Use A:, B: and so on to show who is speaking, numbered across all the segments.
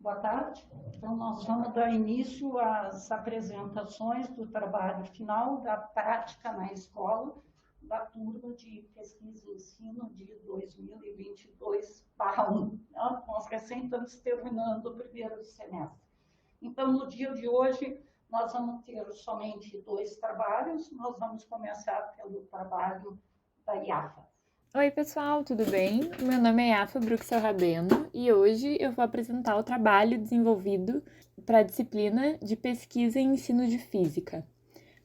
A: Boa tarde. Então, nós vamos dar início às apresentações do trabalho final da prática na escola da turma de pesquisa e ensino de 2022/1. Nós recém estamos terminando o primeiro semestre. Então, no dia de hoje, nós vamos ter somente 2 trabalhos. Nós vamos começar pelo trabalho da IAFA.
B: Oi, pessoal, tudo bem? Meu nome é Yafa Bruxel Rabeno e hoje eu vou apresentar o trabalho desenvolvido para a disciplina de Pesquisa e Ensino de Física.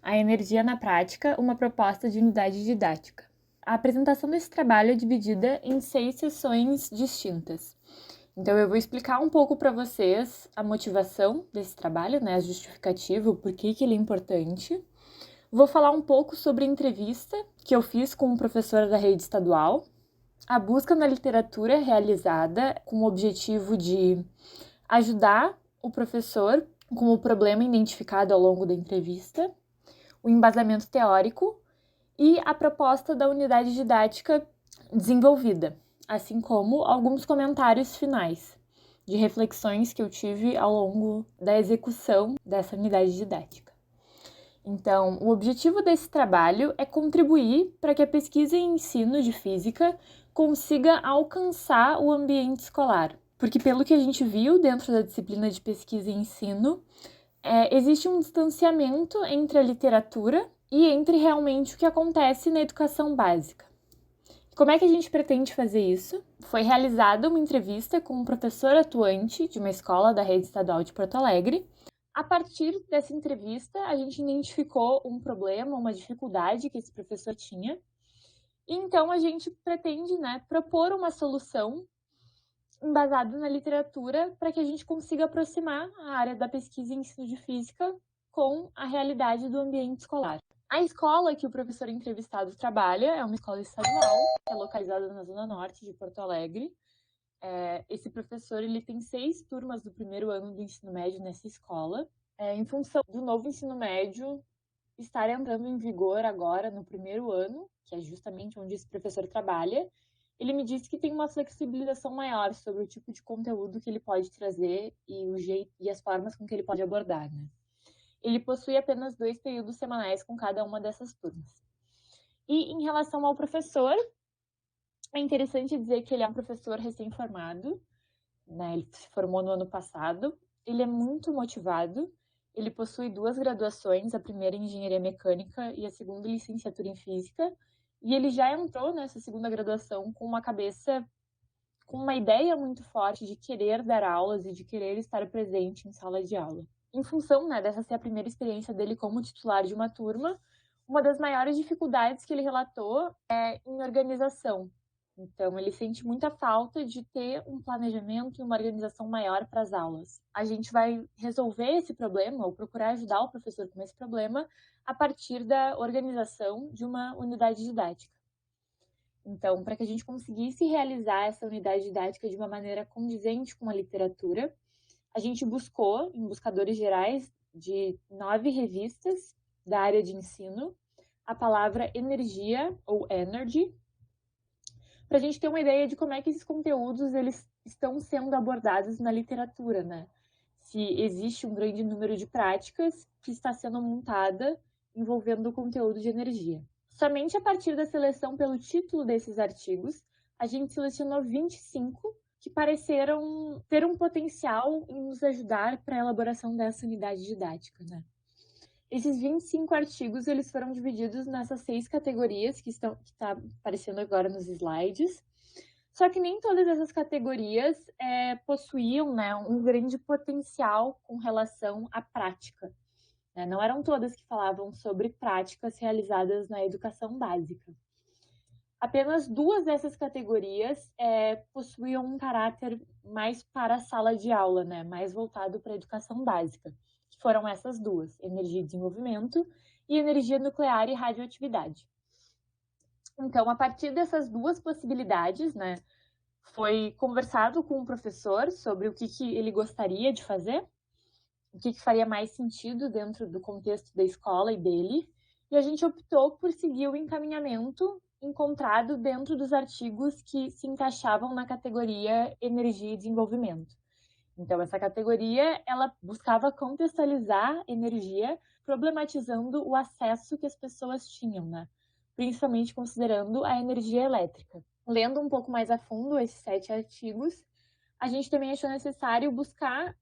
B: A energia na prática, uma proposta de unidade didática. A apresentação desse trabalho é dividida em 6 sessões distintas. Então, eu vou explicar um pouco para vocês a motivação desse trabalho, a justificativa, o porquê que ele é importante. Vou falar um pouco sobre a entrevista que eu fiz com uma professora da rede estadual, a busca na literatura realizada com o objetivo de ajudar o professor com o problema identificado ao longo da entrevista, o embasamento teórico e a proposta da unidade didática desenvolvida, assim como alguns comentários finais de reflexões que eu tive ao longo da execução dessa unidade didática. Então, o objetivo desse trabalho é contribuir para que a pesquisa e ensino de física consiga alcançar o ambiente escolar. Porque, pelo que a gente viu dentro da disciplina de pesquisa e ensino, existe um distanciamento entre a literatura e entre realmente o que acontece na educação básica. Como é que a gente pretende fazer isso? Foi realizada uma entrevista com um professor atuante de uma escola da rede estadual de Porto Alegre. A partir dessa entrevista, a gente identificou um problema, uma dificuldade que esse professor tinha. E então, a gente pretende propor uma solução embasada na literatura para que a gente consiga aproximar a área da pesquisa e ensino de física com a realidade do ambiente escolar. A escola que o professor entrevistado trabalha é uma escola estadual, que é localizada na Zona Norte de Porto Alegre. Esse professor ele tem 6 turmas do primeiro ano do ensino médio nessa escola. Em função do novo ensino médio estar entrando em vigor agora no primeiro ano, que é justamente onde esse professor trabalha, ele me disse que tem uma flexibilização maior sobre o tipo de conteúdo que ele pode trazer e o jeito e as formas com que ele pode abordar, Ele possui apenas 2 períodos semanais com cada uma dessas turmas. E em relação ao professor, é interessante dizer que ele é um professor recém-formado, Ele se formou no ano passado, ele é muito motivado, ele possui 2 graduações, a primeira em Engenharia Mecânica e a segunda em Licenciatura em Física, e ele já entrou nessa segunda graduação com uma ideia muito forte de querer dar aulas e de querer estar presente em sala de aula. Em função dessa ser a primeira experiência dele como titular de uma turma, uma das maiores dificuldades que ele relatou é em organização. Então, ele sente muita falta de ter um planejamento e uma organização maior para as aulas. A gente vai resolver esse problema, ou procurar ajudar o professor com esse problema, a partir da organização de uma unidade didática. Então, para que a gente conseguisse realizar essa unidade didática de uma maneira condizente com a literatura, a gente buscou, em buscadores gerais de 9 revistas da área de ensino, a palavra energia, ou energy, para a gente ter uma ideia de como é que esses conteúdos eles estão sendo abordados na literatura, Se existe um grande número de práticas que está sendo montada envolvendo o conteúdo de energia. Somente a partir da seleção pelo título desses artigos, a gente selecionou 25 que pareceram ter um potencial em nos ajudar para a elaboração dessa unidade didática, Esses 25 artigos, eles foram divididos nessas 6 categorias que está aparecendo agora nos slides. Só que nem todas essas categorias possuíam um grande potencial com relação à prática. Não eram todas que falavam sobre práticas realizadas na educação básica. Apenas 2 dessas categorias possuíam um caráter mais para a sala de aula, mais voltado para a educação básica. Foram essas 2, energia e desenvolvimento e energia nuclear e radioatividade. Então, a partir dessas 2 possibilidades, foi conversado com o professor sobre o que ele gostaria de fazer, o que faria mais sentido dentro do contexto da escola e dele, e a gente optou por seguir o encaminhamento encontrado dentro dos artigos que se encaixavam na categoria energia e desenvolvimento. Então, essa categoria, ela buscava contextualizar energia, problematizando o acesso que as pessoas tinham, né? Principalmente considerando a energia elétrica. Lendo um pouco mais a fundo esses 7 artigos, a gente também achou necessário buscar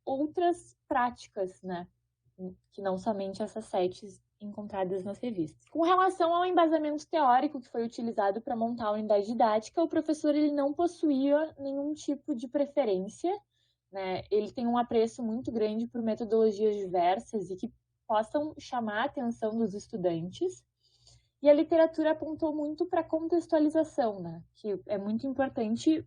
B: outras práticas, né? Que não somente essas 7 encontradas nas revistas. Com relação ao embasamento teórico que foi utilizado para montar a unidade didática, o professor ele não possuía nenhum tipo de preferência, né? Ele tem um apreço muito grande por metodologias diversas e que possam chamar a atenção dos estudantes. E a literatura apontou muito para a contextualização, né? Que é muito importante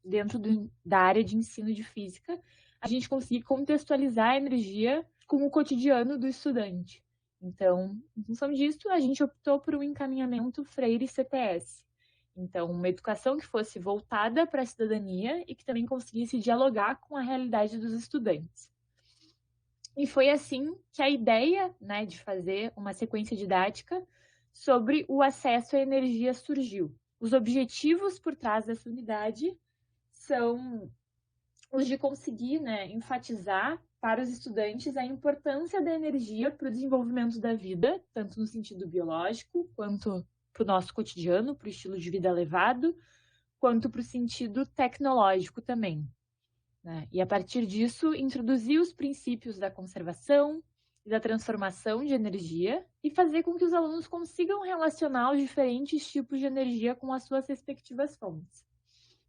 B: dentro da área de ensino de física, a gente conseguir contextualizar a energia com o cotidiano do estudante. Então, em função disso, a gente optou por um encaminhamento Freire-CTS. Então, uma educação que fosse voltada para a cidadania e que também conseguisse dialogar com a realidade dos estudantes. E foi assim que a ideia, né, de fazer uma sequência didática sobre o acesso à energia surgiu. Os objetivos por trás dessa unidade são os de conseguir, né, enfatizar para os estudantes a importância da energia para o desenvolvimento da vida, tanto no sentido biológico, quanto para o nosso cotidiano, para o estilo de vida elevado, quanto para o sentido tecnológico também, né? E a partir disso, introduzir os princípios da conservação e da transformação de energia e fazer com que os alunos consigam relacionar os diferentes tipos de energia com as suas respectivas fontes.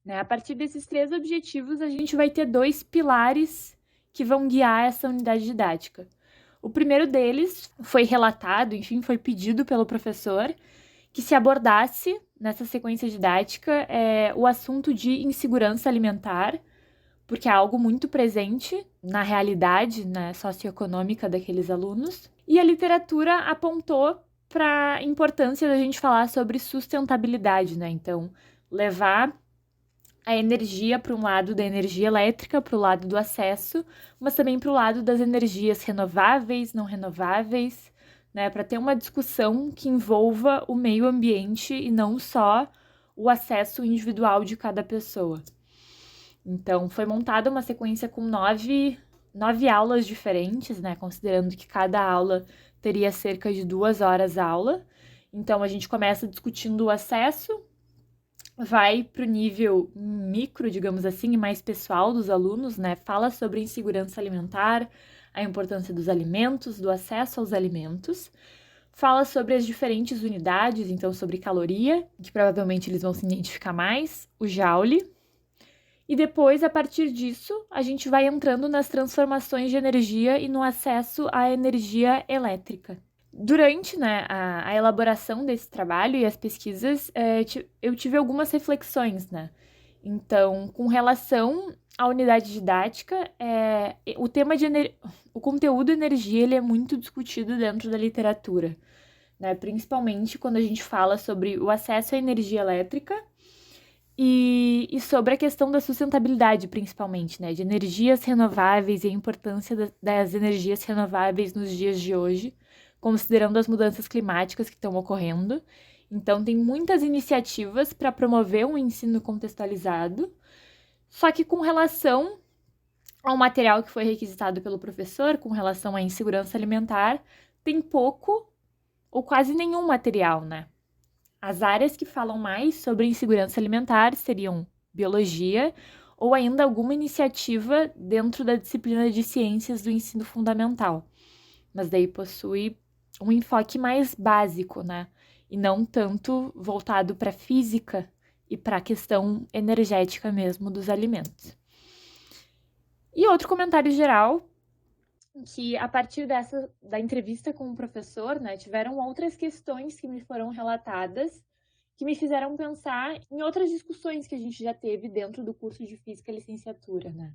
B: A partir desses 3 objetivos, a gente vai ter 2 pilares que vão guiar essa unidade didática. O primeiro deles foi relatado, enfim, foi pedido pelo professor que se abordasse nessa sequência didática o assunto de insegurança alimentar, porque é algo muito presente na realidade, né, socioeconômica daqueles alunos. E a literatura apontou para a importância da gente falar sobre sustentabilidade, né? Então, levar a energia para um lado da energia elétrica, para o lado do acesso, mas também para o lado das energias renováveis, não renováveis, né, para ter uma discussão que envolva o meio ambiente e não só o acesso individual de cada pessoa. Então, foi montada uma sequência com 9 aulas diferentes, né, considerando que cada aula teria cerca de 2 horas aula. Então, a gente começa discutindo o acesso, vai para o nível micro, digamos assim, e mais pessoal dos alunos, né? Fala sobre insegurança alimentar, a importância dos alimentos, do acesso aos alimentos. Fala sobre as diferentes unidades, então sobre caloria, que provavelmente eles vão se identificar mais, o Joule. E depois, a partir disso, a gente vai entrando nas transformações de energia e no acesso à energia elétrica. Durante, né, a elaboração desse trabalho e as pesquisas, eu tive algumas reflexões, né? Então, com relação à unidade didática, o conteúdo energia ele é muito discutido dentro da literatura, né? Principalmente quando a gente fala sobre o acesso à energia elétrica e sobre a questão da sustentabilidade, principalmente, né? De energias renováveis e a importância das energias renováveis nos dias de hoje, considerando as mudanças climáticas que estão ocorrendo. Então, tem muitas iniciativas para promover um ensino contextualizado, só que com relação ao material que foi requisitado pelo professor, com relação à insegurança alimentar, tem pouco ou quase nenhum material, né? As áreas que falam mais sobre insegurança alimentar seriam biologia ou ainda alguma iniciativa dentro da disciplina de ciências do ensino fundamental, mas daí possui um enfoque mais básico, né? E não tanto voltado para a física e para a questão energética mesmo dos alimentos. E outro comentário geral, que a partir da entrevista com o professor, né, tiveram outras questões que me foram relatadas, que me fizeram pensar em outras discussões que a gente já teve dentro do curso de Física Licenciatura, né?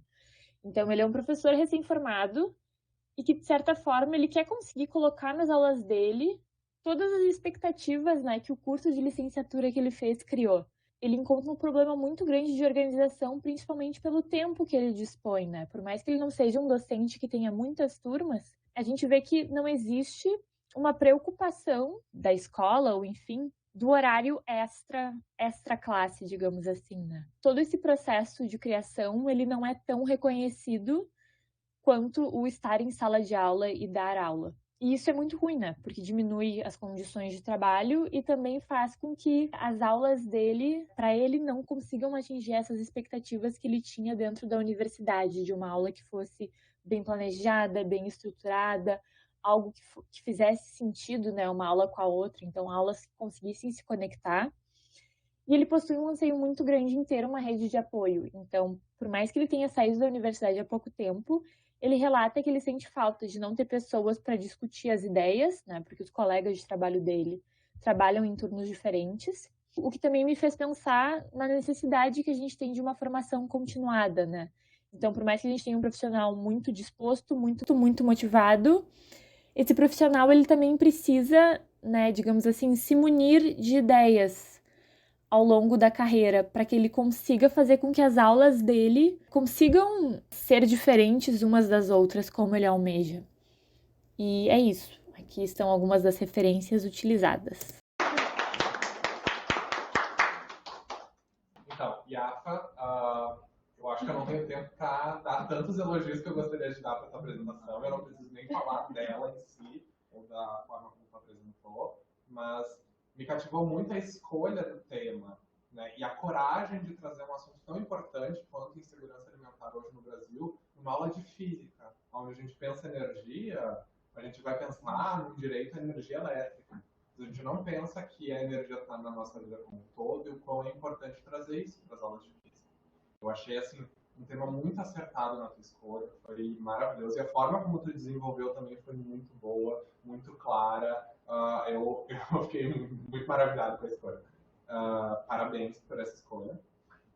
B: Então, ele é um professor recém-formado, e que, de certa forma, ele quer conseguir colocar nas aulas dele todas as expectativas, né, que o curso de licenciatura que ele fez criou. Ele encontra um problema muito grande de organização, principalmente pelo tempo que ele dispõe, né? Por mais que ele não seja um docente que tenha muitas turmas, a gente vê que não existe uma preocupação da escola, ou enfim, do horário extra classe, digamos assim, né? Todo esse processo de criação, ele não é tão reconhecido quanto o estar em sala de aula e dar aula. E isso é muito ruim, né? Porque diminui as condições de trabalho e também faz com que as aulas dele, para ele, não consigam atingir essas expectativas que ele tinha dentro da universidade, de uma aula que fosse bem planejada, bem estruturada, algo que fizesse sentido, né? Uma aula com a outra, então aulas que conseguissem se conectar. E ele possui um anseio muito grande em ter uma rede de apoio. Então, por mais que ele tenha saído da universidade há pouco tempo, ele relata que ele sente falta de não ter pessoas para discutir as ideias, né? Porque os colegas de trabalho dele trabalham em turnos diferentes. O que também me fez pensar na necessidade que a gente tem de uma formação continuada, né? Então, por mais que a gente tenha um profissional muito disposto, muito motivado, esse profissional ele também precisa, né, digamos assim, se munir de ideias ao longo da carreira, para que ele consiga fazer com que as aulas dele consigam ser diferentes umas das outras, como ele almeja. E é isso. Aqui estão algumas das referências utilizadas.
C: Então, Yafa, eu acho que eu não tenho tempo para dar tantos elogios que eu gostaria de dar para essa apresentação. Eu não preciso nem falar dela em si, ou da forma como tu apresentou, mas me cativou muito a escolha do tema, né? E a coragem de trazer um assunto tão importante quanto insegurança alimentar hoje no Brasil, numa aula de física, onde a gente pensa energia, a gente vai pensar no direito à energia elétrica. A gente não pensa que a energia está na nossa vida como um todo e o quão é importante trazer isso para as aulas de física. Eu achei assim um tema muito acertado na tua escolha, foi maravilhoso. E a forma como tu desenvolveu também foi muito boa, muito clara. Eu fiquei muito maravilhado com a escolha. Parabéns por essa escolha.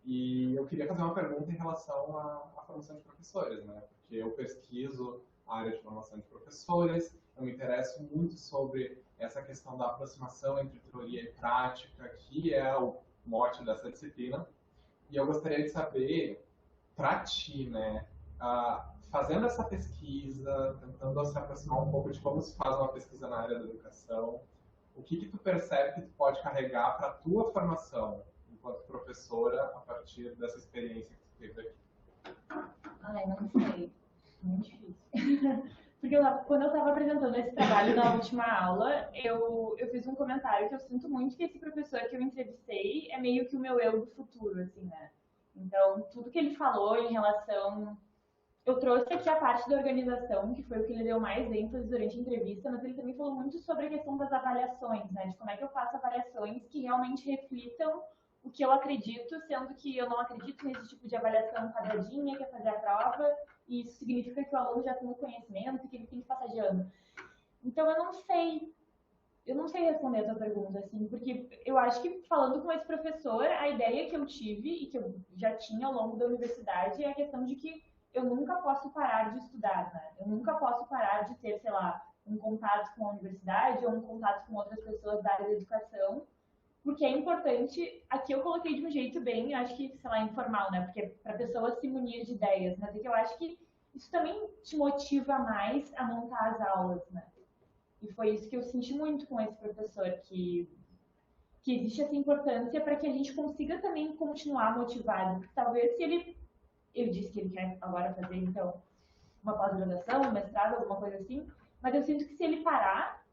C: E eu queria fazer uma pergunta em relação à formação de professores, né? Porque eu pesquiso a área de formação de professores, eu me interesso muito sobre essa questão da aproximação entre teoria e prática, que é o mote dessa disciplina. E eu gostaria de saber, para ti, né, fazendo essa pesquisa, tentando se aproximar um pouco de como se faz uma pesquisa na área da educação, o que tu percebe que tu pode carregar para a tua formação enquanto professora a partir dessa experiência que tu teve aqui?
D: Ai, não sei. Muito difícil. Porque quando eu estava apresentando esse trabalho na última aula, eu fiz um comentário que eu sinto muito que esse professor que eu entrevistei é meio que o meu eu do futuro, assim, né? Então, tudo que ele falou em relação... Eu trouxe aqui a parte da organização, que foi o que ele deu mais ênfase durante a entrevista, mas ele também falou muito sobre a questão das avaliações, né? De como é que eu faço avaliações que realmente reflitam o que eu acredito, sendo que eu não acredito nesse tipo de avaliação quadradinha, que é fazer a prova, e isso significa que o aluno já tem o conhecimento e que ele tem que passar de ano. Então, eu não sei responder a tua pergunta, assim, porque eu acho que falando com esse professor, a ideia que eu tive e que eu já tinha ao longo da universidade é a questão de que eu nunca posso parar de estudar, né? Eu nunca posso parar de ter, sei lá, um contato com a universidade ou um contato com outras pessoas da área da educação, porque é importante, aqui eu coloquei de um jeito bem, acho que, sei lá, informal, né? Porque para a pessoa se munir de ideias, mas é que eu acho que isso também te motiva mais a montar as aulas, né? E foi isso que eu senti muito com esse professor, que existe essa importância para que a gente consiga também continuar motivado. Porque talvez se ele disse que ele quer agora fazer, então, uma pós-graduação, um mestrado, alguma coisa assim, mas eu sinto que se ele parar,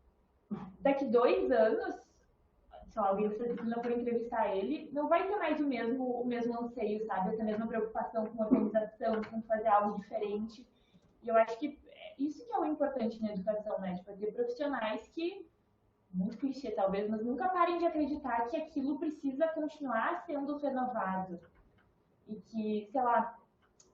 D: daqui 2 anos, sei lá, alguém dessa disciplina for entrevistar ele, não vai ter mais o mesmo anseio, sabe? Essa mesma preocupação com organização, com fazer algo diferente. E eu acho que isso que é o importante na educação, né? De fazer profissionais que, muito clichê talvez, mas nunca parem de acreditar que aquilo precisa continuar sendo renovado. E que, sei lá,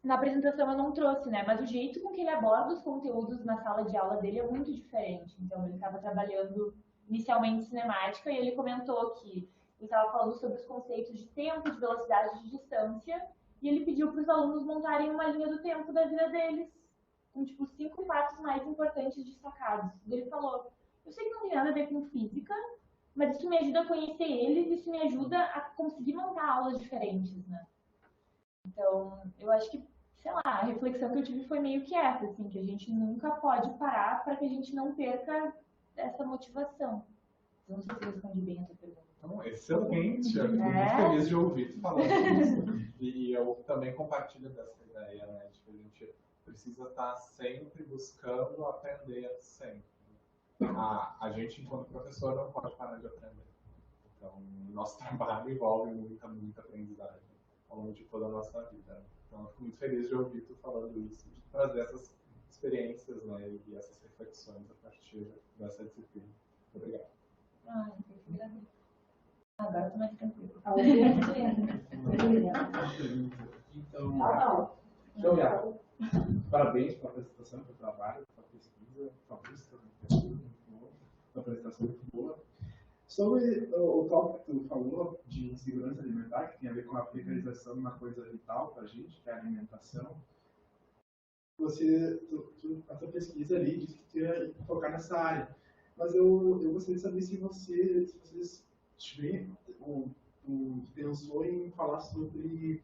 D: na apresentação eu não trouxe, né? Mas o jeito com que ele aborda os conteúdos na sala de aula dele é muito diferente. Então, ele estava trabalhando inicialmente cinemática e ele comentou que ele estava falando sobre os conceitos de tempo, de velocidade, de distância, e ele pediu para os alunos montarem uma linha do tempo da vida deles, com, tipo, 5 fatos mais importantes destacados. E ele falou, eu sei que não tem nada a ver com física, mas isso me ajuda a conhecer eles, isso me ajuda a conseguir montar aulas diferentes, né? Então, eu acho que, sei lá, a reflexão que eu tive foi meio que essa, assim, que a gente nunca pode parar para que a gente não perca essa motivação. Eu não sei se eu respondi bem a tua pergunta.
C: Não, excelente, eu fico muito
A: É.
C: feliz de ouvir tu falando isso. E eu também compartilho dessa ideia, né? De que a gente precisa estar sempre buscando aprender sempre. A gente, enquanto professor, não pode parar de aprender. Então, nosso trabalho envolve muita aprendizagem ao longo de toda a nossa vida. Então, eu fico muito feliz de ouvir tu falando isso, de trazer essas experiências, né, e essas reflexões a partir dessa disciplina. Muito obrigado.
D: Ai, eu que agradeço. Agora eu tô mais tranquila.
E: Então, Julia, parabéns pela apresentação, pelo trabalho, pela pesquisa, pela busca, pela apresentação muito boa. Sobre o tópico que tu falou de insegurança alimentar, que tem a ver com a precarização de uma coisa vital para a gente, que é a alimentação, a tua pesquisa ali disse que tu ia focar nessa área. Mas eu gostaria de saber se vocês pensou em falar sobre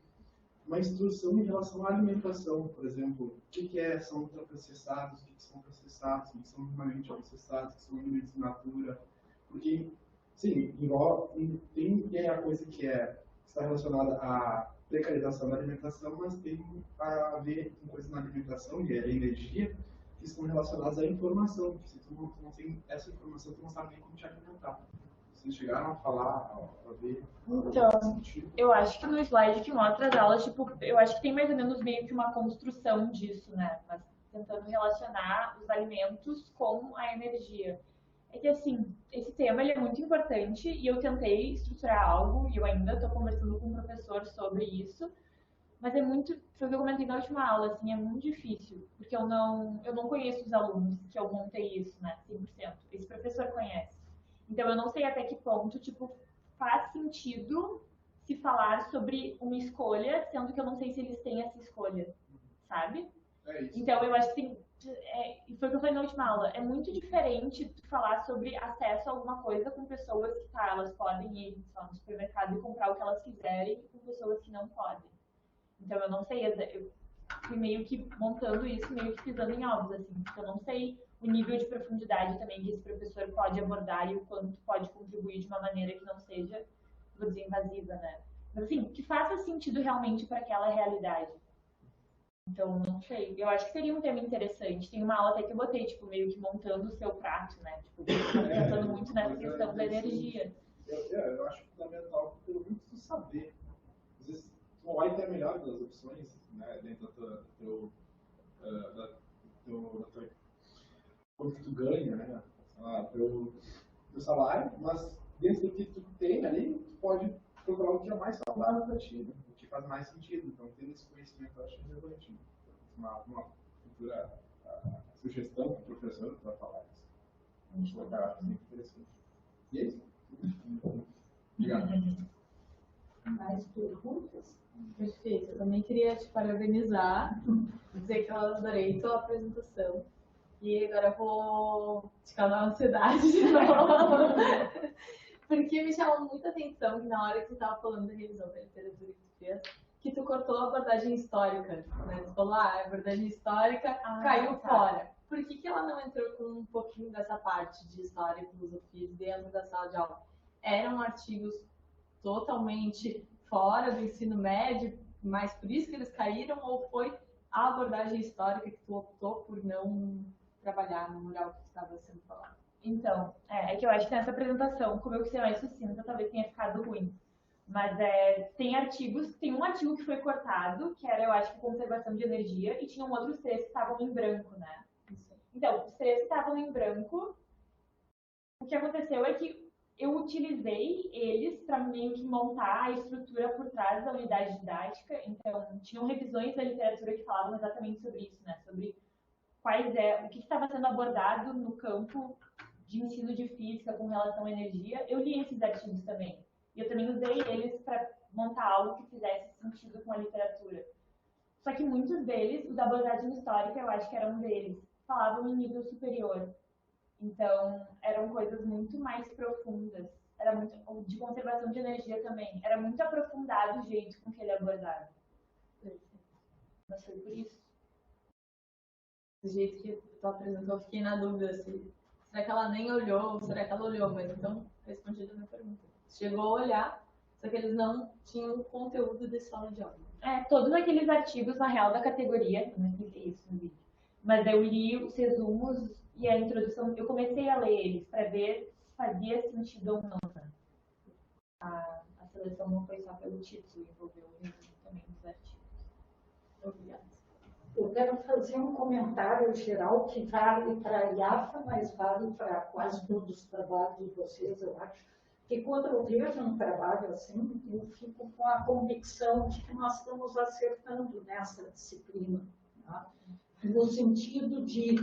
E: uma instrução em relação à alimentação, por exemplo, o que são ultraprocessados, o que são processados, o que são minimamente processados, o que são alimentos in natura, porque, sim, tem a coisa que está relacionada à precarização da alimentação, mas tem a ver com coisas na alimentação e a energia que estão relacionadas à informação, porque se tu não tem essa informação, tu não sabe nem como te alimentar. Vocês chegaram a falar, a ver?
D: Então, eu acho que no slide que mostra as aulas, tipo, eu acho que tem mais ou menos meio que uma construção disso, né? Mas tentando relacionar os alimentos com a energia. É que, assim, esse tema ele é muito importante e eu tentei estruturar algo e eu ainda estou conversando com o professor sobre isso, mas é muito, foi o que eu comentei na última aula, assim, é muito difícil, porque eu não conheço os alunos que eu montei isso, né, 100%. Esse professor conhece. Então, eu não sei até que ponto, tipo, faz sentido se falar sobre uma escolha, sendo que eu não sei se eles têm essa escolha, sabe?
E: É isso.
D: Então, eu acho que tem, e foi o que eu falei na última aula, é muito diferente falar sobre acesso a alguma coisa com pessoas que, tá, elas podem ir só no supermercado e comprar o que elas quiserem, e com pessoas que não podem. Então, eu não sei, eu fui meio que montando isso, meio que pisando em ovos, assim, porque eu não sei o nível de profundidade também que esse professor pode abordar e o quanto pode contribuir de uma maneira que não seja, vou dizer, invasiva, né? Mas, assim, que faça sentido realmente para aquela realidade. Então, não sei. Eu acho que seria um tema interessante. Tem uma aula até que eu botei, tipo, meio que montando o seu prato, né? Tipo, pensando muito nessa questão da energia.
E: Eu acho fundamental, pelo menos, tu saber. Às vezes, tu vai ter a melhor das opções, né, dentro da tua quanto que tu ganha, né, teu salário, mas dentro do que tu tem ali, tu pode procurar o que é mais saudável para ti, né, o que faz mais sentido. Então, ter esse conhecimento eu acho relevante. Uma futura sugestão para o professor para falar isso. Eu acho muito interessante. E é isso. Obrigado.
A: Mais perguntas?
F: Perfeito. Eu também queria te parabenizar, dizer que eu adorei tua apresentação. E agora eu vou te causar ansiedade de novo. Porque me chamou muita atenção que na hora que tu estava falando da revisão da literatura que tu fez, que tu cortou a abordagem histórica. Né? Tu falou, a abordagem histórica caiu fora. Por que ela não entrou com um pouquinho dessa parte de história e filosofia dentro da sala de aula? Eram artigos totalmente fora do ensino médio, mas por isso que eles caíram, ou foi a abordagem histórica que tu optou por não trabalhar no mural que estava sendo falado?
D: Então, é que eu acho que nessa apresentação, como eu quis ser mais sucinta, talvez tenha ficado ruim. Mas tem artigos, tem um artigo que foi cortado, que era, eu acho, que conservação de energia, e tinham outros três que estavam em branco, né? Então, os três que estavam em branco, o que aconteceu é que eu utilizei eles para meio que montar a estrutura por trás da unidade didática. Então, tinham revisões da literatura que falavam exatamente sobre isso, né? Sobre o que estava sendo abordado no campo de ensino de física com relação à energia. Eu li esses artigos também. E eu também usei eles para montar algo que fizesse sentido com a literatura. Só que muitos deles, os da abordagem histórica, eu acho que era um deles, falavam em nível superior. Então, eram coisas muito mais profundas. Era muito de conservação de energia também. Era muito aprofundado o jeito com que ele abordava. Mas foi por isso.
F: Do jeito que tu apresentou, eu fiquei na dúvida se será que ela nem olhou ou será que ela olhou, mas então respondi a minha pergunta. Chegou a olhar, só que eles não tinham o conteúdo de sala de aula.
D: Todos aqueles artigos, na real, da categoria, eu não expliquei isso no vídeo, mas eu li os resumos e a introdução, eu comecei a ler eles para ver se fazia sentido ou não. A seleção não foi só pelo título, envolveu o resumo também dos artigos.
F: Obrigada.
A: Eu quero fazer um comentário geral que vale para a IAFA, mas vale para quase todos os trabalhos de vocês, eu acho. Que quando eu vejo um trabalho assim, eu fico com a convicção de que nós estamos acertando nessa disciplina, tá? No sentido de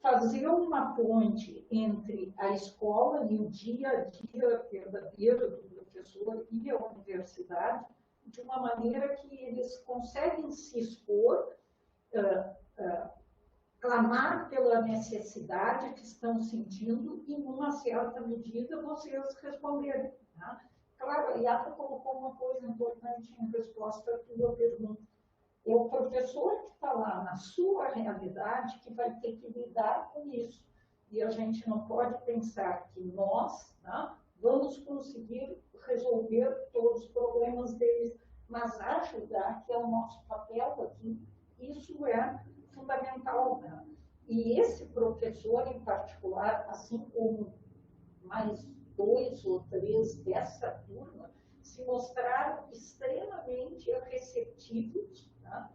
A: fazer uma ponte entre a escola e o dia a dia verdadeiro do professor e a universidade, de uma maneira que eles conseguem se expor, clamar pela necessidade que estão sentindo e, numa certa medida, vocês responderem. Tá? Claro, a IAFA colocou uma coisa importante em resposta à tua pergunta. É o professor que está lá na sua realidade que vai ter que lidar com isso. E a gente não pode pensar que nós, tá, vamos conseguir resolver todos os problemas deles, mas ajudar, que é o nosso papel aqui, isso é fundamental. Né? E esse professor em particular, assim como mais 2 ou 3 dessa turma, se mostraram extremamente receptivos, né?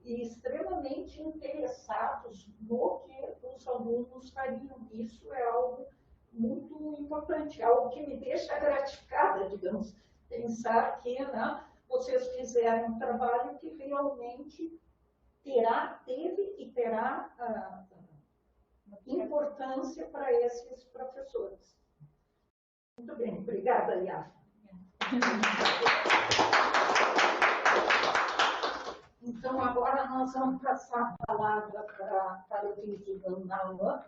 A: E extremamente interessados no que os alunos fariam. Isso é algo muito importante, algo que me deixa gratificada, digamos, pensar que, né, vocês fizeram um trabalho que realmente teve e terá importância para esses professores. Muito bem, obrigada, Yafa. Então, agora nós vamos passar a palavra para o vídeo do Nauan.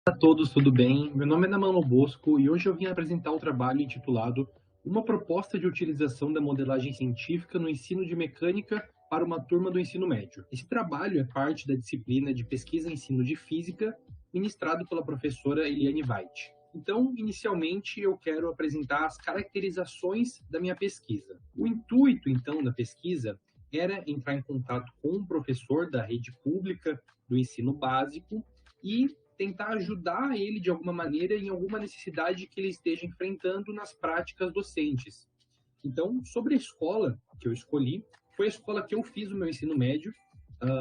G: Olá a todos, tudo bem? Meu nome é Namano Bosco e hoje eu vim apresentar um trabalho intitulado Uma proposta de utilização da modelagem científica no ensino de mecânica para uma turma do ensino médio. Esse trabalho é parte da disciplina de pesquisa e ensino de física, ministrado pela professora Eliane White. Então, inicialmente, eu quero apresentar as caracterizações da minha pesquisa. O intuito, então, da pesquisa era entrar em contato com um professor da rede pública do ensino básico e tentar ajudar ele de alguma maneira em alguma necessidade que ele esteja enfrentando nas práticas docentes. Então, sobre a escola que eu escolhi, foi a escola que eu fiz o meu ensino médio.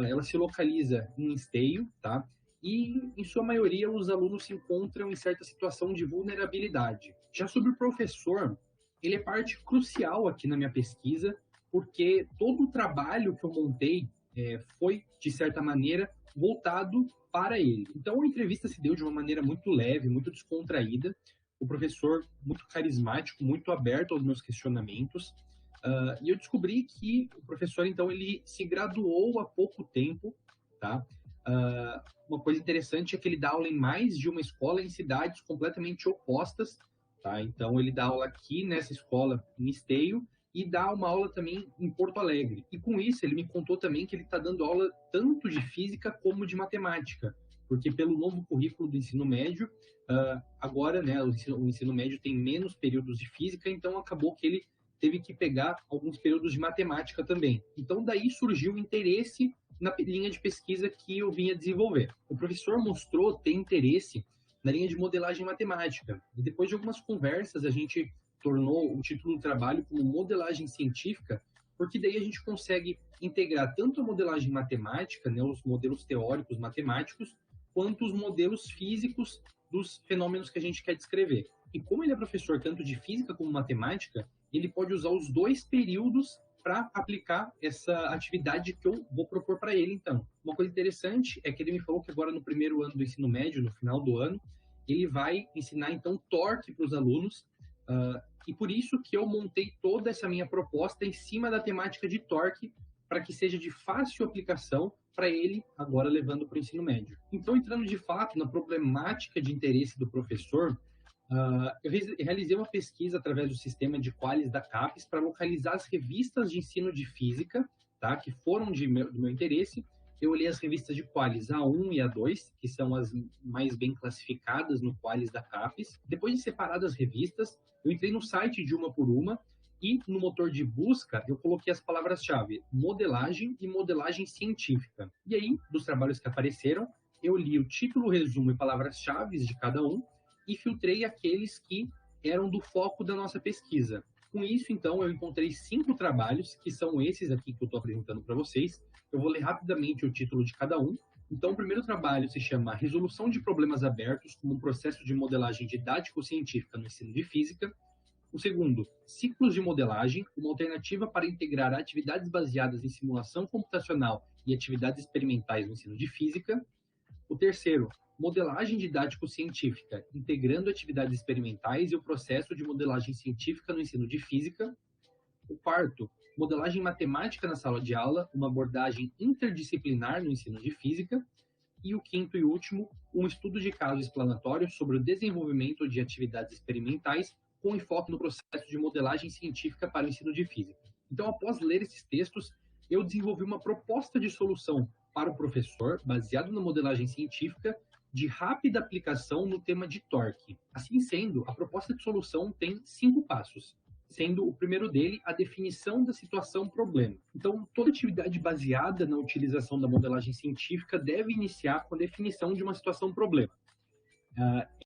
G: Ela se localiza em Esteio, tá? E, em sua maioria, os alunos se encontram em certa situação de vulnerabilidade. Já sobre o professor, ele é parte crucial aqui na minha pesquisa, porque todo o trabalho que eu montei foi, de certa maneira, voltado para ele. Então, a entrevista se deu de uma maneira muito leve, muito descontraída. O professor muito carismático, muito aberto aos meus questionamentos. E eu descobri que o professor, então, ele se graduou há pouco tempo, tá? Uma coisa interessante é que ele dá aula em mais de uma escola em cidades completamente opostas, tá? Então, ele dá aula aqui nessa escola em Esteio e dá uma aula também em Porto Alegre. E com isso, ele me contou também que ele está dando aula tanto de física como de matemática, porque pelo novo currículo do ensino médio, agora, né, o ensino médio tem menos períodos de física, então acabou que ele teve que pegar alguns períodos de matemática também. Então, daí surgiu o interesse na linha de pesquisa que eu vinha desenvolver. O professor mostrou ter interesse na linha de modelagem matemática. E depois de algumas conversas, a gente tornou o título do trabalho como modelagem científica, porque daí a gente consegue integrar tanto a modelagem matemática, né, os modelos teóricos matemáticos, quanto os modelos físicos dos fenômenos que a gente quer descrever. E como ele é professor tanto de física como matemática, ele pode usar os 2 períodos para aplicar essa atividade que eu vou propor para ele, então. Uma coisa interessante é que ele me falou que agora no primeiro ano do ensino médio, no final do ano, ele vai ensinar, então, torque para os alunos, e por isso que eu montei toda essa minha proposta em cima da temática de torque, para que seja de fácil aplicação para ele, agora levando para o ensino médio. Então, entrando de fato na problemática de interesse do professor, eu realizei uma pesquisa através do sistema de Qualis da CAPES para localizar as revistas de ensino de física, tá? Que foram do meu interesse. Eu olhei as revistas de Qualis A1 e A2, que são as mais bem classificadas no Qualis da CAPES. Depois de separar as revistas, eu entrei no site de uma por uma e no motor de busca eu coloquei as palavras-chave modelagem e modelagem científica. E aí, dos trabalhos que apareceram, eu li o título, resumo e palavras-chave de cada um e filtrei aqueles que eram do foco da nossa pesquisa. Com isso, então, eu encontrei 5 trabalhos, que são esses aqui que eu estou apresentando para vocês. Eu vou ler rapidamente o título de cada um. Então, o primeiro trabalho se chama Resolução de Problemas Abertos como um processo de modelagem didático-científica no ensino de física. O segundo, Ciclos de Modelagem, uma alternativa para integrar atividades baseadas em simulação computacional e atividades experimentais no ensino de física. O terceiro, Modelagem didático-científica, integrando atividades experimentais e o processo de modelagem científica no ensino de física. O quarto, Modelagem matemática na sala de aula, uma abordagem interdisciplinar no ensino de física. E o quinto e último, um estudo de caso explanatório sobre o desenvolvimento de atividades experimentais com enfoque no processo de modelagem científica para o ensino de física. Então, após ler esses textos, eu desenvolvi uma proposta de solução para o professor, baseado na modelagem científica, de rápida aplicação no tema de torque. Assim sendo, a proposta de solução tem 5 passos, sendo o primeiro dele a definição da situação-problema. Então, toda atividade baseada na utilização da modelagem científica deve iniciar com a definição de uma situação-problema.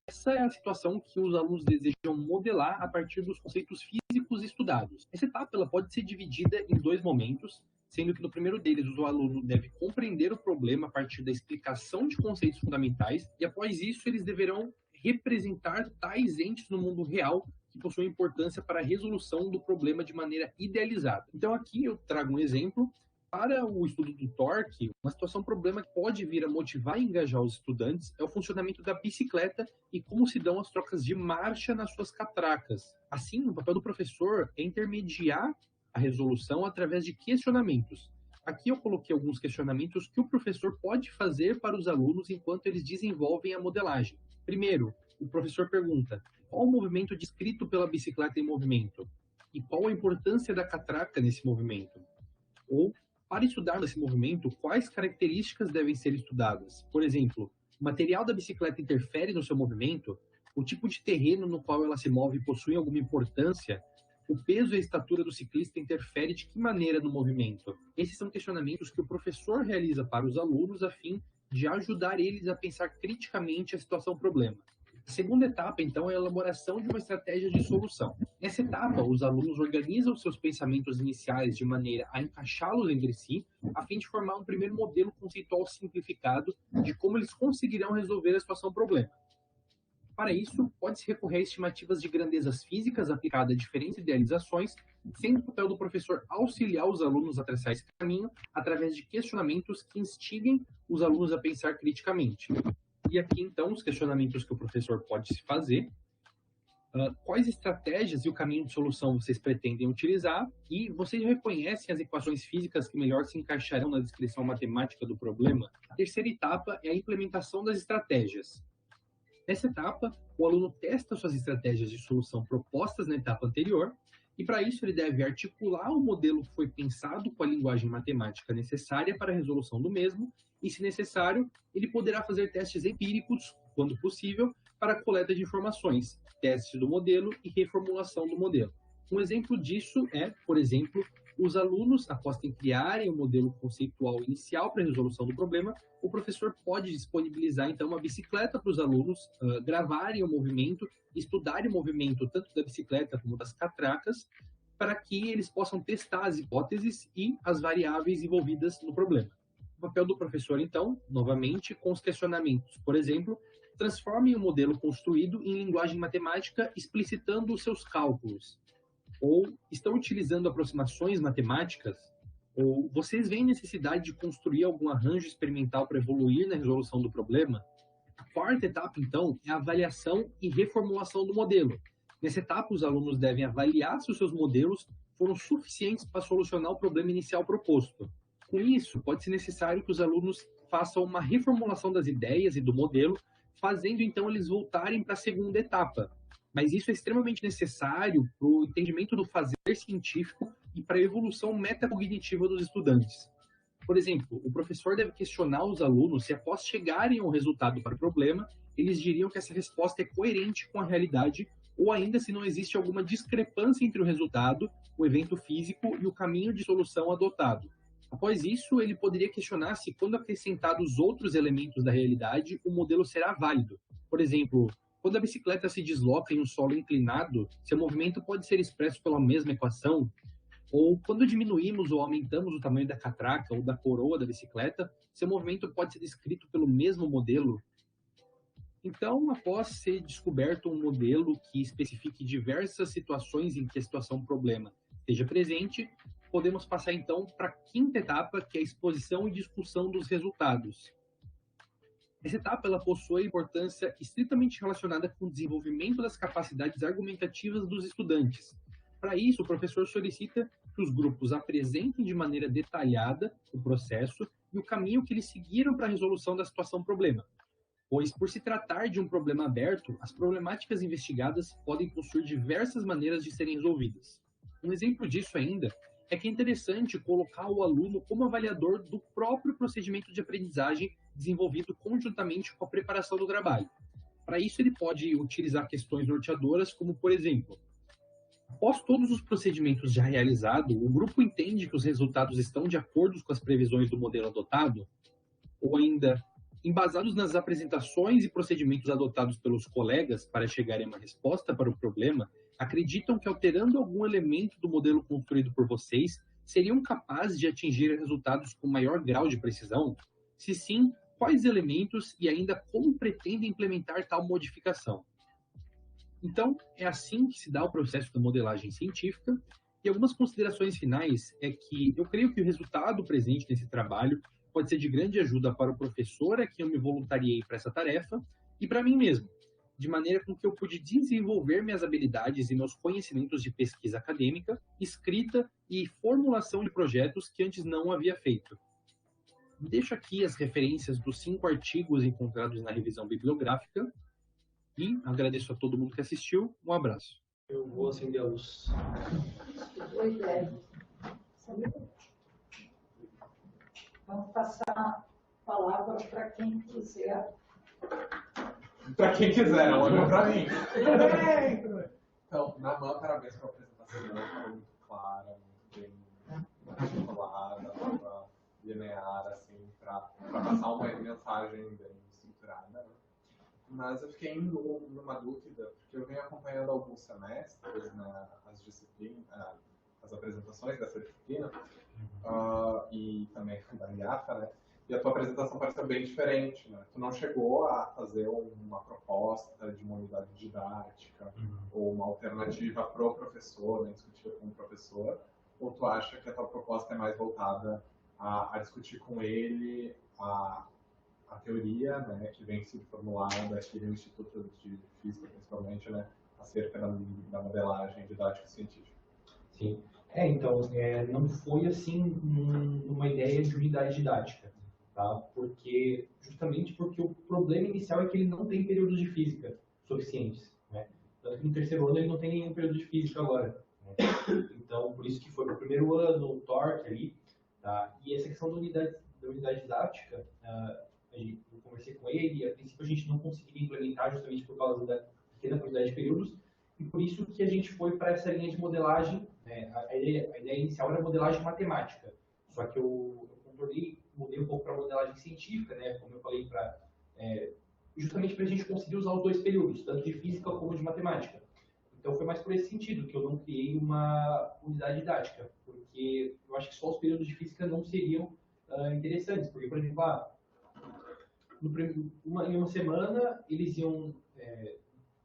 G: Essa é a situação que os alunos desejam modelar a partir dos conceitos físicos estudados. Essa etapa ela pode ser dividida em 2 momentos, sendo que no primeiro deles o aluno deve compreender o problema a partir da explicação de conceitos fundamentais, e após isso eles deverão representar tais entes no mundo real que possuem importância para a resolução do problema de maneira idealizada. Então aqui eu trago um exemplo. Para o estudo do torque, uma situação-problema que pode vir a motivar e engajar os estudantes é o funcionamento da bicicleta e como se dão as trocas de marcha nas suas catracas. Assim, o papel do professor é intermediar a resolução através de questionamentos. Aqui eu coloquei alguns questionamentos que o professor pode fazer para os alunos enquanto eles desenvolvem a modelagem. Primeiro, o professor pergunta: qual o movimento descrito pela bicicleta em movimento? E qual a importância da catraca nesse movimento? Ou, para estudar esse movimento, quais características devem ser estudadas? Por exemplo, o material da bicicleta interfere no seu movimento? O tipo de terreno no qual ela se move possui alguma importância? O peso e a estatura do ciclista interfere de que maneira no movimento? Esses são questionamentos que o professor realiza para os alunos a fim de ajudar eles a pensar criticamente a situação-problema. A segunda etapa, então, é a elaboração de uma estratégia de solução. Nessa etapa, os alunos organizam seus pensamentos iniciais de maneira a encaixá-los entre si, a fim de formar um primeiro modelo conceitual simplificado de como eles conseguirão resolver a situação-problema. Para isso, pode-se recorrer a estimativas de grandezas físicas aplicadas a diferentes idealizações, sendo o papel do professor auxiliar os alunos a traçar esse caminho através de questionamentos que instiguem os alunos a pensar criticamente. E aqui, então, os questionamentos que o professor pode se fazer. Quais estratégias e o caminho de solução vocês pretendem utilizar? E vocês reconhecem as equações físicas que melhor se encaixarão na descrição matemática do problema? A terceira etapa é a implementação das estratégias. Nessa etapa, o aluno testa suas estratégias de solução propostas na etapa anterior, e para isso ele deve articular o modelo que foi pensado com a linguagem matemática necessária para a resolução do mesmo, e, se necessário, ele poderá fazer testes empíricos, quando possível, para a coleta de informações, testes do modelo e reformulação do modelo. Um exemplo disso é, por exemplo, os alunos, após criarem o modelo conceitual inicial para a resolução do problema, o professor pode disponibilizar, então, uma bicicleta para os alunos gravarem o movimento, estudarem o movimento tanto da bicicleta como das catracas, para que eles possam testar as hipóteses e as variáveis envolvidas no problema. O papel do professor, então, novamente, com os questionamentos. Por exemplo, transformem o modelo construído em linguagem matemática explicitando os seus cálculos. Ou estão utilizando aproximações matemáticas? Ou vocês veem necessidade de construir algum arranjo experimental para evoluir na resolução do problema? A quarta etapa, então, é a avaliação e reformulação do modelo. Nessa etapa, os alunos devem avaliar se os seus modelos foram suficientes para solucionar o problema inicial proposto. Com isso, pode ser necessário que os alunos façam uma reformulação das ideias e do modelo, fazendo então eles voltarem para a segunda etapa. Mas isso é extremamente necessário para o entendimento do fazer científico e para a evolução metacognitiva dos estudantes. Por exemplo, o professor deve questionar os alunos se, após chegarem ao resultado para o problema, eles diriam que essa resposta é coerente com a realidade, ou ainda se não existe alguma discrepância entre o resultado, o evento físico e o caminho de solução adotado. Após isso, ele poderia questionar se, quando acrescentados outros elementos da realidade, o modelo será válido. Por exemplo, quando a bicicleta se desloca em um solo inclinado, seu movimento pode ser expresso pela mesma equação. Ou quando diminuímos ou aumentamos o tamanho da catraca ou da coroa da bicicleta, seu movimento pode ser descrito pelo mesmo modelo. Então, após ser descoberto um modelo que especifique diversas situações em que a situação problema esteja presente, podemos passar então para a quinta etapa, que é a exposição e discussão dos resultados. Essa etapa ela possui importância estritamente relacionada com o desenvolvimento das capacidades argumentativas dos estudantes. Para isso, o professor solicita que os grupos apresentem de maneira detalhada o processo e o caminho que eles seguiram para a resolução da situação problema. Pois, por se tratar de um problema aberto, as problemáticas investigadas podem possuir diversas maneiras de serem resolvidas. Um exemplo disso ainda é que é interessante colocar o aluno como avaliador do próprio procedimento de aprendizagem desenvolvido conjuntamente com a preparação do trabalho. Para isso, ele pode utilizar questões norteadoras, como, por exemplo, após todos os procedimentos já realizados, o grupo entende que os resultados estão de acordo com as previsões do modelo adotado? Ou ainda, embasados nas apresentações e procedimentos adotados pelos colegas para chegarem a uma resposta para o problema, acreditam que alterando algum elemento do modelo construído por vocês, seriam capazes de atingir resultados com maior grau de precisão? Se sim, quais elementos e ainda como pretendem implementar tal modificação? Então, é assim que se dá o processo da modelagem científica, e algumas considerações finais é que eu creio que o resultado presente nesse trabalho pode ser de grande ajuda para o professor a quem eu me voluntariei para essa tarefa e para mim mesmo, de maneira com que eu pude desenvolver minhas habilidades e meus conhecimentos de pesquisa acadêmica, escrita e formulação de projetos que antes não havia feito. Deixo aqui as referências dos 5 artigos encontrados na revisão bibliográfica e agradeço a todo mundo que assistiu. Um abraço.
H: Eu vou acender a luz.
A: Boa ideia. Vamos passar a palavra para quem quiser.
C: Para quem quiser, não olhou para mim. Tudo bem. Então, Naman, parabéns pela apresentação. Foi muito clara, muito bem articulada, linear, assim, para passar uma mensagem bem estruturada. Né? Mas eu fiquei numa dúvida, porque eu venho acompanhando alguns semestres, né, as disciplinas, as apresentações dessa disciplina, e também da IAFA, né? E a tua apresentação parece bem diferente, né? Tu não chegou a fazer uma proposta de uma unidade didática ou uma alternativa pro professor, né? Discutir com o professor, ou tu acha que a tua proposta é mais voltada a discutir com ele a teoria, né, que vem sendo formulada aqui no Instituto de Física, principalmente, né, acerca da modelagem didática científica?
H: Sim. Então, não foi assim uma ideia de unidade didática, tá? Justamente porque o problema inicial é que ele não tem períodos de física suficientes, né? Tanto que no terceiro ano ele não tem nenhum período de física agora, né? Então, por isso que foi no primeiro ano, o TORC ali, tá? E essa questão da unidade didática, eu conversei com ele, e a princípio a gente não conseguiria implementar justamente por causa da pequena quantidade de períodos, e por isso que a gente foi para essa linha de modelagem, né? A ideia inicial era modelagem matemática, só que eu mudei um pouco para modelagem científica, né? Como eu falei, justamente para a gente conseguir usar os 2 períodos, tanto de física como de matemática. Então foi mais por esse sentido que eu não criei uma unidade didática, porque eu acho que só os períodos de física não seriam interessantes, porque, por exemplo, em uma semana eles iam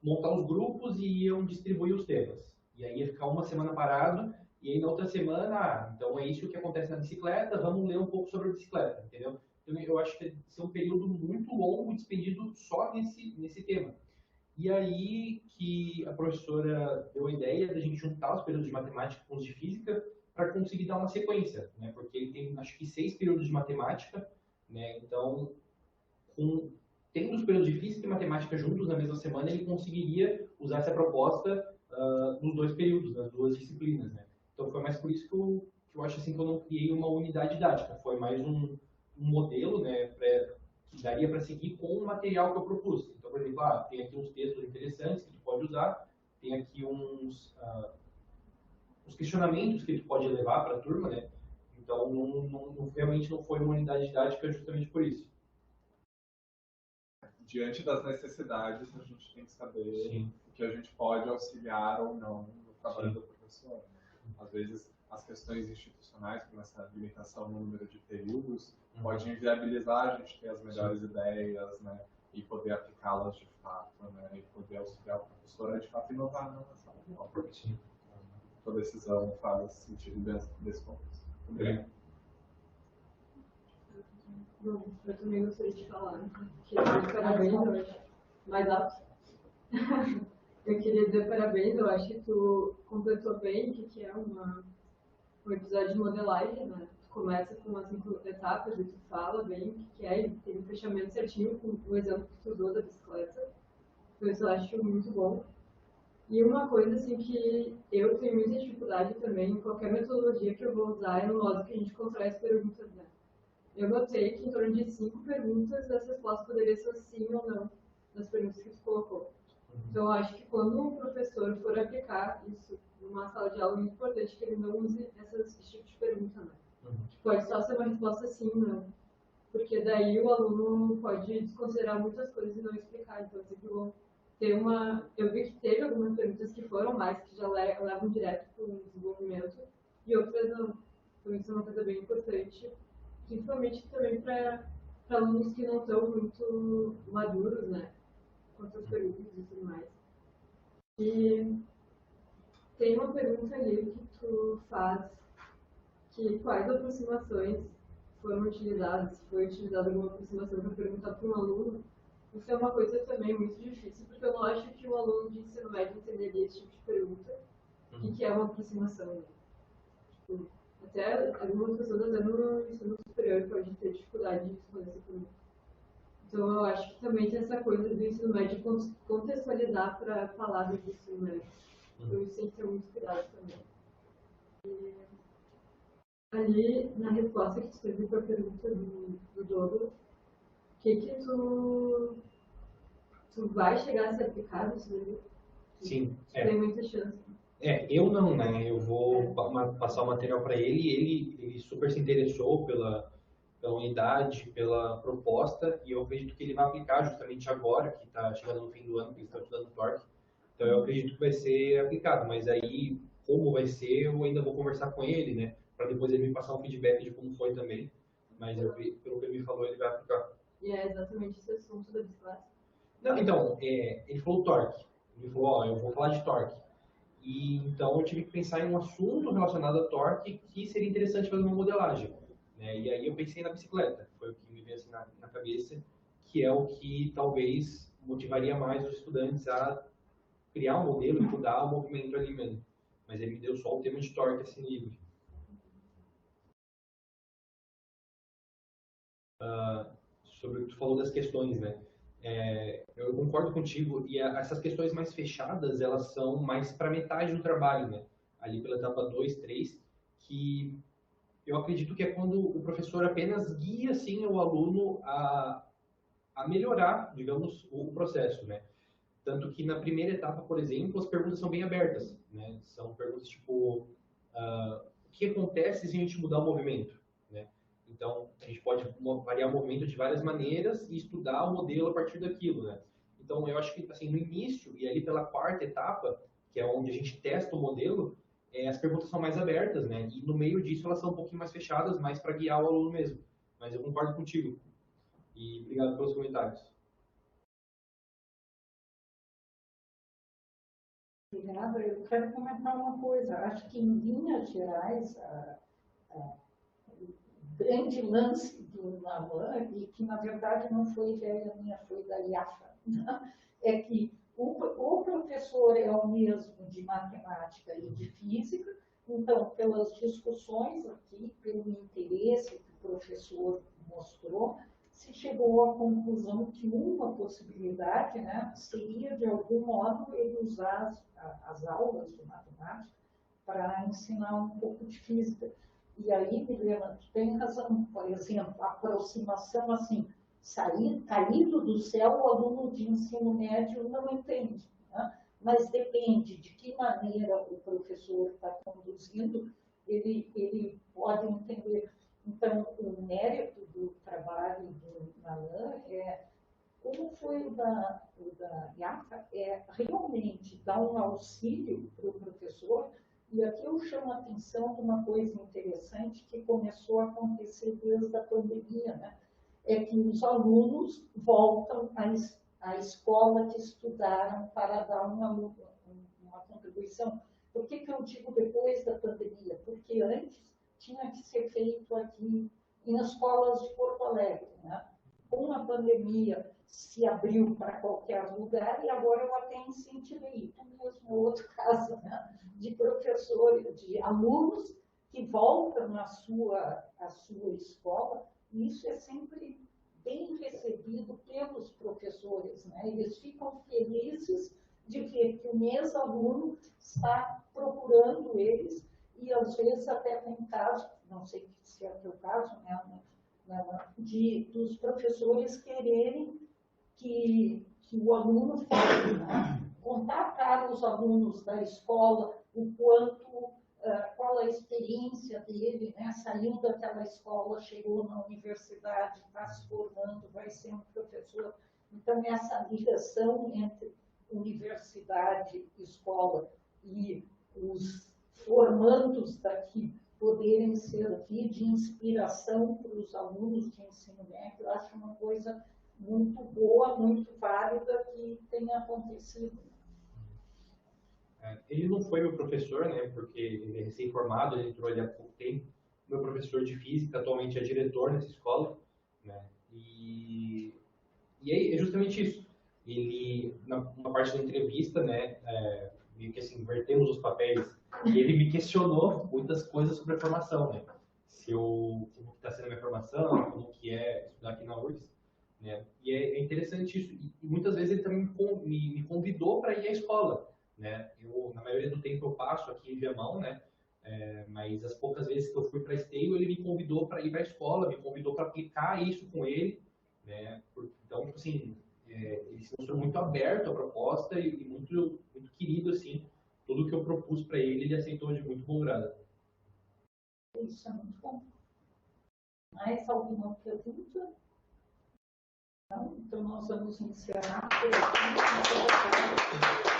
H: montar os grupos e iam distribuir os temas. E aí ia ficar uma semana parado, e aí na outra semana, então é isso que acontece na bicicleta, vamos ler um pouco sobre a bicicleta, entendeu? Então eu acho que é um período muito longo despendido só nesse tema. E aí que a professora deu a ideia da gente juntar os períodos de matemática com os de física para conseguir dar uma sequência, né? Porque ele tem, acho que 6 períodos de matemática, né? Então, tendo os períodos de física e matemática juntos na mesma semana, ele conseguiria usar essa proposta nos 2 períodos, nas 2 disciplinas, né? Então foi mais por isso que eu acho assim que eu não criei uma unidade didática, foi mais um modelo, né, que daria para seguir com o material que eu propus. Então, por exemplo, tem aqui uns textos interessantes que tu pode usar, tem aqui uns questionamentos que tu pode levar para a turma, né? Então, realmente não foi uma unidade didática justamente por isso.
C: Diante das necessidades, a gente tem que saber
H: Sim.
C: o que a gente pode auxiliar ou não no trabalho
H: Sim.
C: do professor. Às vezes, as questões institucionais, como essa limitação no número de períodos, pode inviabilizar a gente ter as melhores ideias, né? E poder aplicá-las de fato, né? E poder auxiliar o professor a de fato inovar na sala de aula.
H: Sim.
C: Toda decisão faz sentido desse contexto. Obrigado.
F: Bom, eu também gostaria de falar que parabéns hoje. Mais alto. Eu queria dizer parabéns, eu acho que tu completou bem o que é um episódio de modelagem, né? Tu começa com as 5 etapas e tu fala bem o que é, e tem um fechamento certinho com o exemplo que tu usou da bicicleta. Então isso eu acho muito bom. E uma coisa assim que eu tenho muita dificuldade também, em qualquer metodologia que eu vou usar, é no modo que a gente constrói as perguntas, né? Eu notei que em torno de 5 perguntas as respostas poderiam ser sim ou não nas perguntas que tu colocou. Então, eu acho que quando um professor for aplicar isso numa sala de aula, é muito importante que ele não use esse tipo de pergunta, né? Pode só ser uma resposta sim ou não. Porque daí o aluno pode desconsiderar muitas coisas e não explicar. Então, eu sempre vou ter uma... Eu vi que teve algumas perguntas que foram mais, que já levam direto para o desenvolvimento, e outras não. Então, isso é uma coisa bem importante. Principalmente também para alunos que não estão muito maduros, né? Com essas perguntas e tudo mais. E tem uma pergunta ali que tu faz, que quais aproximações foram utilizadas, se foi utilizada alguma aproximação para perguntar para um aluno. Isso é uma coisa também muito difícil, porque eu não acho que o aluno de ensino médio entenderia esse tipo de pergunta, e que é uma aproximação, né? Tipo, até algumas pessoas até no ensino superior podem ter dificuldade de responder essa pergunta. Então, eu acho que também tem essa coisa do ensino médio contextualizar para palavras do ensino médio. Então, isso tem que ter muito cuidado também. E ali, na resposta que tu teve para a pergunta do Douglas, o que tu vai chegar a ser aplicado isso daí?
H: Sim.
F: Tem muita chance.
H: Eu não, né? Eu vou passar o material para ele. Ele super se interessou pela unidade, pela proposta, e eu acredito que ele vai aplicar justamente agora, que está chegando no fim do ano, que eles estão estudando torque. Então eu acredito que vai ser aplicado, mas aí como vai ser, eu ainda vou conversar com ele, né? Para depois ele me passar um feedback de como foi também. Mas pelo que ele me falou, ele vai aplicar.
F: E é exatamente esse assunto da bicicleta?
H: Não, então, ele falou torque. Ele falou, eu vou falar de torque. E então eu tive que pensar em um assunto relacionado a torque que seria interessante fazer uma modelagem, né? E aí eu pensei na bicicleta, foi o que me veio assim na cabeça, que é o que talvez motivaria mais os estudantes a criar um modelo e mudar o movimento ali mesmo. Mas ele me deu só o tema de torque assim livre. Sobre o que tu falou das questões, né? Eu concordo contigo, e essas questões mais fechadas, elas são mais para metade do trabalho, né? Ali pela etapa 2, 3, que eu acredito que é quando o professor apenas guia, assim, o aluno a melhorar, digamos, o processo, né? Tanto que na primeira etapa, por exemplo, as perguntas são bem abertas, né? São perguntas tipo, o que acontece se a gente mudar o movimento, né? Então, a gente pode variar o movimento de várias maneiras e estudar o modelo a partir daquilo, né? Então, eu acho que, assim, no início e ali pela quarta etapa, que é onde a gente testa o modelo, as perguntas são mais abertas, né? E no meio disso elas são um pouquinho mais fechadas, mais para guiar o aluno mesmo. Mas eu concordo contigo. E obrigado pelos comentários.
A: Obrigada. Eu quero comentar uma coisa. Acho que, em linhas gerais, o grande lance do Navan, e que, na verdade, não foi ideia minha, foi da IAFA, né? É que o professor é o mesmo de matemática e de física, então, pelas discussões aqui, pelo interesse que o professor mostrou, se chegou à conclusão que uma possibilidade, né, seria, de algum modo, ele usar as aulas de matemática para ensinar um pouco de física. E aí, Milena, tu tem razão, por exemplo, a aproximação assim, caído do céu, o aluno de ensino médio não entende, né? Mas depende de que maneira o professor está conduzindo, ele pode entender. Então, o mérito do trabalho do Nalan como foi o da IAFA, realmente dar um auxílio para o professor. E aqui eu chamo a atenção de uma coisa interessante que começou a acontecer desde a pandemia, né? É que os alunos voltam à escola que estudaram para dar uma contribuição. Por que eu digo depois da pandemia? Porque antes tinha que ser feito aqui em escolas de Porto Alegre, né? Com a pandemia se abriu para qualquer lugar e agora eu até incentivei. Então, mesmo outro caso, né? De professores, de alunos que voltam à sua escola, e isso é sempre bem recebido pelos professores, né? Eles ficam felizes de ver que o mesmo aluno está procurando eles, e às vezes até tem casos, não sei se é o teu caso, né? Dos professores quererem que o aluno fale, né? Contar para os alunos da escola o quanto, qual a experiência dele, né? Saiu daquela escola, chegou na universidade, está se formando, vai ser um professor. Então, essa ligação entre universidade, escola e os formandos daqui poderem servir de inspiração para os alunos de ensino médio, eu acho uma coisa muito boa, muito válida que tenha acontecido.
H: Ele não foi meu professor, né, porque ele é recém-formado, ele entrou ali há pouco tempo. Meu professor de física atualmente é diretor nessa escola, né, e é justamente isso. Ele, numa parte da entrevista, né, meio que assim, invertemos os papéis, e ele me questionou muitas coisas sobre a formação, né, como está sendo a minha formação, como que é estudar aqui na URGS, né, e é interessante isso, e muitas vezes ele também me convidou para ir à escola, né, na maioria do tempo eu passo aqui em Viamão, né, mas as poucas vezes que eu fui para Esteio, ele me convidou para ir para a escola, me convidou para aplicar isso com ele, né, então, tipo assim, ele se mostrou muito aberto à proposta e muito, muito querido, assim, tudo que eu propus para ele, ele aceitou de muito bom grado.
A: Isso é muito bom. Mais alguma pergunta? Não? Então, nós vamos encerrar por aqui.